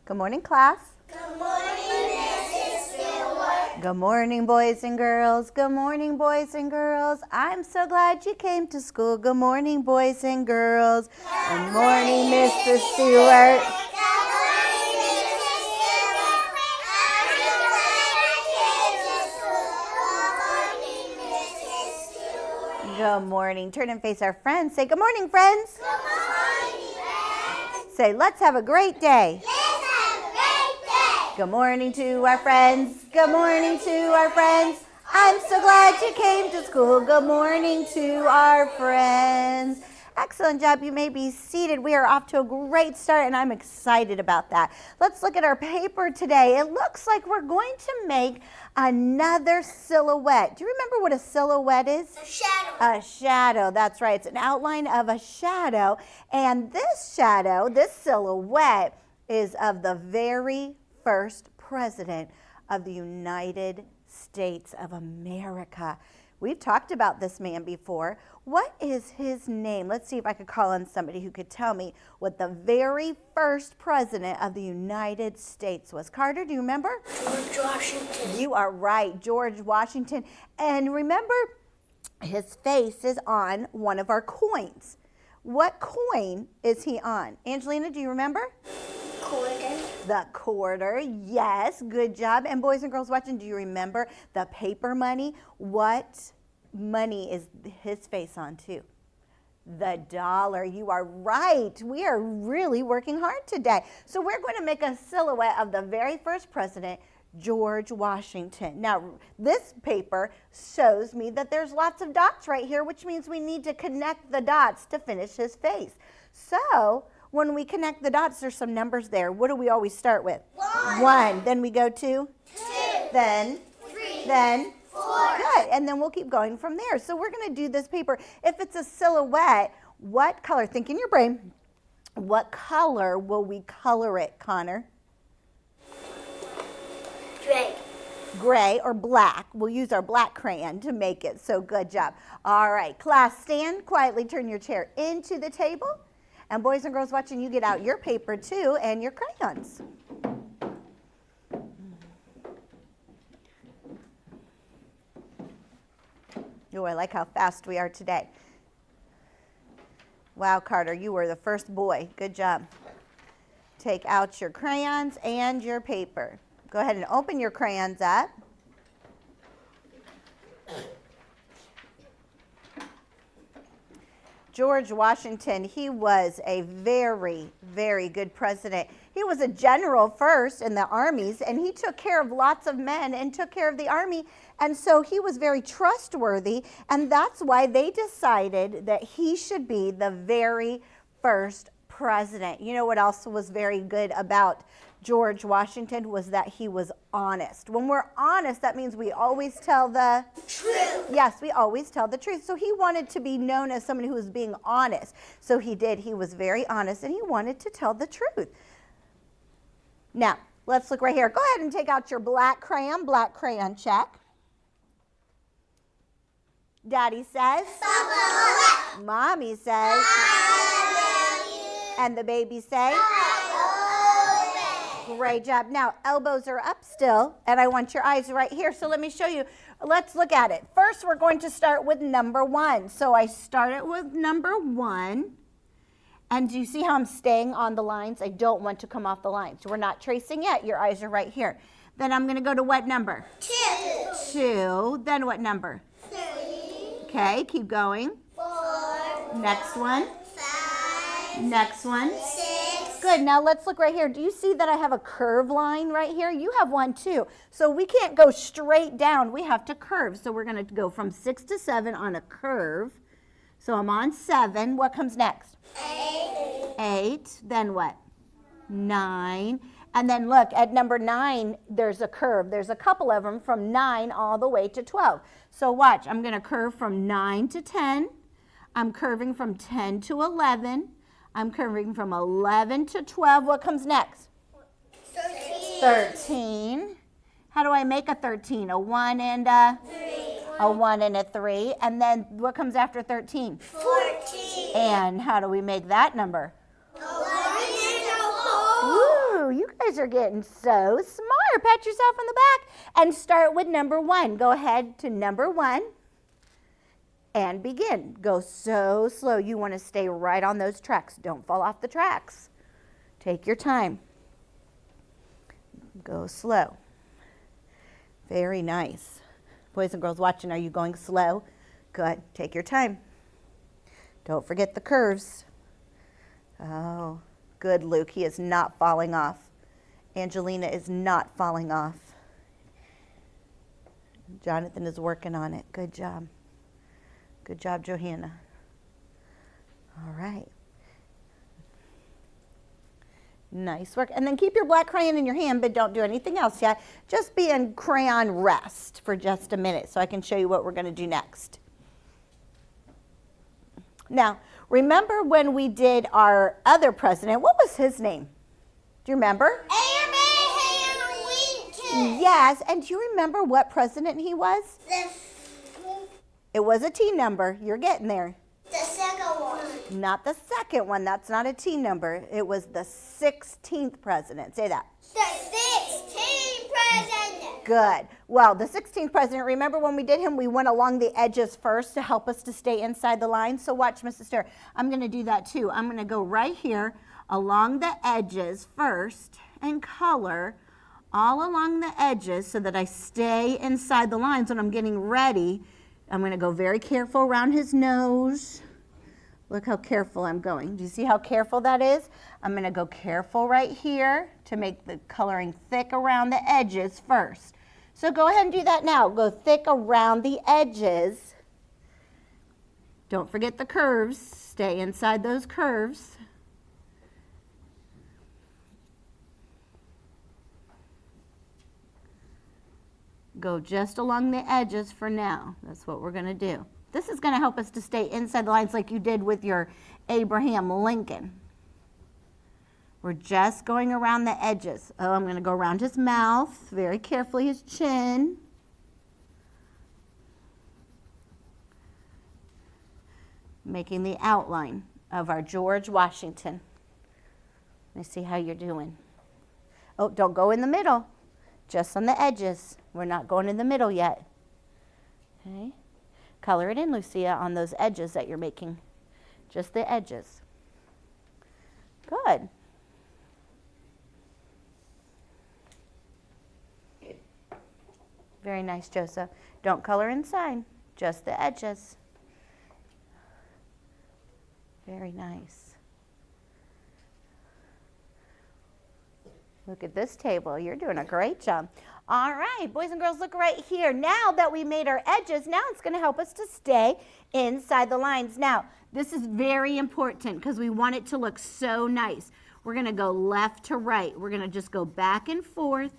Good morning, class. Good morning, Mrs. Stewart. Good morning, boys and girls. Good morning, boys and girls. I'm so glad you came to school. Good morning, boys and girls. Good morning, Mrs. Stewart. Good morning. Turn and face our friends. Say, good morning, friends. Good morning, friends. Say, let's have a great day. Let's have a great day. Good morning to our friends. Good morning to our friends. I'm so glad you came to school. Good morning to our friends. Excellent job. You may be seated. We are off to a great start, and I'm excited about that. Let's look at our paper today. It looks like we're going to make another silhouette. Do you remember what a silhouette is? A shadow. A shadow. That's right. It's an outline of a shadow. And this shadow, this silhouette, is of the very first president of the United States of America. We've talked about this man before. What is his name? Let's see if I could call on somebody who could tell me what the very first president of the United States was. Carter, do you remember? George Washington. You are right, George Washington. And remember, his face is on one of our coins. What coin is he on? Angelina, do you remember? Quarter. The quarter, yes, good job. And boys and girls watching, do you remember the paper money? What money is his face on too? The dollar. You are right. We are really working hard today. So we're going to make a silhouette of the very first president, George Washington. Now, this paper shows me that there's lots of dots right here, which means we need to connect the dots to finish his face. So when we connect the dots, there's some numbers there. What do we always start with? One. Then we go to? Two. Then? Three. Then? Four. Good. And then we'll keep going from there. So we're going to do this paper. If it's a silhouette, what color? Think in your brain. What color will we color it, Connor? Gray. Gray or black. We'll use our black crayon to make it. So good job. All right. Class, stand quietly. Turn your chair into the table. And boys and girls watching, you get out your paper too and your crayons. Oh, I like how fast we are today. Wow, Carter, you were the first boy. Good job. Take out your crayons and your paper. Go ahead and open your crayons up. George Washington, he was a very, very good president. He was a general first in the armies, and he took care of lots of men and took care of the army. And so he was very trustworthy, and that's why they decided that he should be the very first president. You know what else was very good about George Washington was that he was honest. When we're honest, that means we always tell the truth. Yes, we always tell the truth. So he wanted to be known as somebody who was being honest. So he did. He was very honest, and he wanted to tell the truth. Now, let's look right here. Go ahead and take out your black crayon check. Daddy says. Papa. Mommy says. I love you. And the baby say. I obey. Great job. Now, elbows are up still, and I want your eyes right here. So let me show you. Let's look at it. First, we're going to start with number 1. So I started with number 1. And do you see how I'm staying on the lines? I don't want to come off the lines. We're not tracing yet. Your eyes are right here. Then I'm going to go to what number? 2. 2. Then what number? 3. Okay, keep going. 4. Next one. 5. Next one. 6. Good. Now let's look right here. Do you see that I have a curve line right here? You have one too. So we can't go straight down. We have to curve. So we're going to go from 6 to 7 on a curve. So I'm on 7. What comes next? 8. 8. Then what? 9. And then look, at number 9, there's a curve. There's a couple of them from 9 all the way to 12. So watch. I'm going to curve from 9 to 10. I'm curving from 10 to 11. I'm curving from 11 to 12. What comes next? 13. 13. How do I make a 13? A 1 and a? 3. A 1 and a 3. And then what comes after 13? 14. And how do we make that number? 11 and a 4. Woo! Woo! You guys are getting so smart. Pat yourself on the back and start with number 1. Go ahead to number 1 and begin. Go so slow. You want to stay right on those tracks. Don't fall off the tracks. Take your time. Go slow. Very nice. Boys and girls watching, are you going slow? Good. Take your time. Don't forget the curves. Oh, good, Luke. He is not falling off. Angelina is not falling off. Jonathan is working on it. Good job. Good job, Johanna. All right. Nice work. And then keep your black crayon in your hand, but don't do anything else yet. Just be in crayon rest for just a minute so I can show you what we're going to do next. Now, remember when we did our other president, what was his name? Do you remember? Abraham Lincoln. Yes, and do you remember what president he was? It was a T number. You're getting there. The second one. Not the second one. That's not a T number. It was the 16th president. Say that. The 16th president. Good. Well, the 16th president, remember when we did him, we went along the edges first to help us to stay inside the line. So watch, Mrs. Starr. I'm going to do that too. I'm going to go right here along the edges first and color all along the edges so that I stay inside the lines when I'm getting ready. I'm going to go very careful around his nose. Look how careful I'm going. Do you see how careful that is? I'm going to go careful right here to make the coloring thick around the edges first. So go ahead and do that now. Go thick around the edges. Don't forget the curves. Stay inside those curves. Go just along the edges for now. That's what we're going to do. This is going to help us to stay inside the lines like you did with your Abraham Lincoln. We're just going around the edges. Oh, I'm going to go around his mouth, very carefully, his chin. Making the outline of our George Washington. Let me see how you're doing. Oh, don't go in the middle. Just on the edges. We're not going in the middle yet. Okay. Color it in, Lucia, on those edges that you're making. Just the edges. Good. Very nice, Joseph. Don't color inside, just the edges. Very nice. Look at this table. You're doing a great job. All right, boys and girls, look right here. Now that we made our edges, now it's going to help us to stay inside the lines. Now, this is very important because we want it to look so nice. We're going to go left to right. We're going to just go back and forth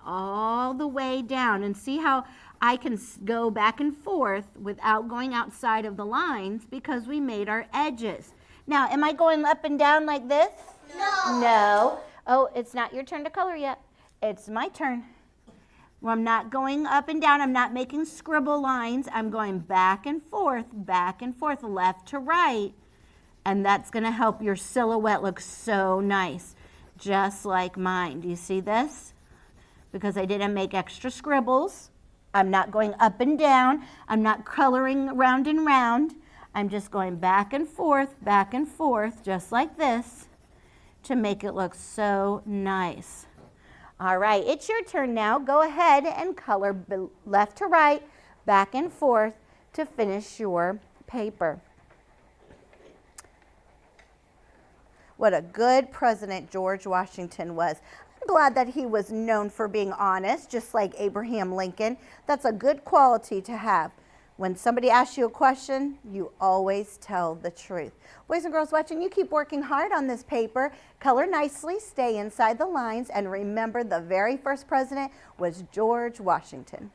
all the way down. And see how I can go back and forth without going outside of the lines because we made our edges. Now, am I going up and down like this? No. No. Oh, it's not your turn to color yet. It's my turn. Well, I'm not going up and down. I'm not making scribble lines. I'm going back and forth, left to right. And that's going to help your silhouette look so nice, just like mine. Do you see this? Because I didn't make extra scribbles. I'm not going up and down. I'm not coloring round and round. I'm just going back and forth, just like this, to make it look so nice. All right, it's your turn now. Go ahead and color left to right, back and forth to finish your paper. What a good president George Washington was. I'm glad that he was known for being honest, just like Abraham Lincoln. That's a good quality to have. When somebody asks you a question, you always tell the truth. Boys and girls watching, you keep working hard on this paper. Color nicely, stay inside the lines, and remember the very first president was George Washington.